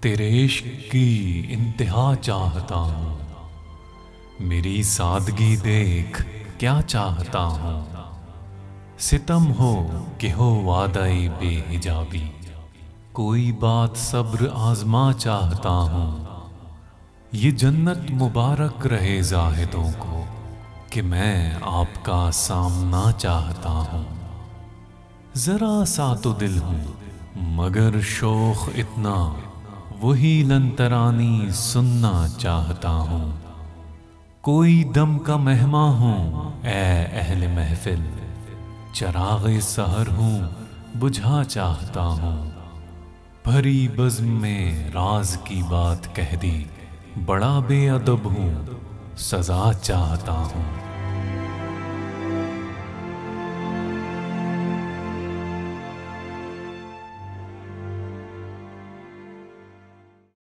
तेरे इश्क की इंतहा चाहता हूँ, मेरी सादगी देख क्या चाहता हूँ। सितम हो कि हो वादाए बेहिजाबी, कोई बात सब्र आजमा चाहता हूँ। ये जन्नत मुबारक रहे जाहिदों को कि मैं आपका सामना चाहता हूँ। जरा सा तो दिल हूँ मगर शौख इतना, वही लंतरानी सुनना चाहता हूँ। कोई दम का मेहमा हूँ ए अहले महफिल, चराग़े सहर हूँ बुझा चाहता हूँ। भरी बज़्म में राज की बात कह दी, बड़ा बेअदब हूँ सजा चाहता हूँ।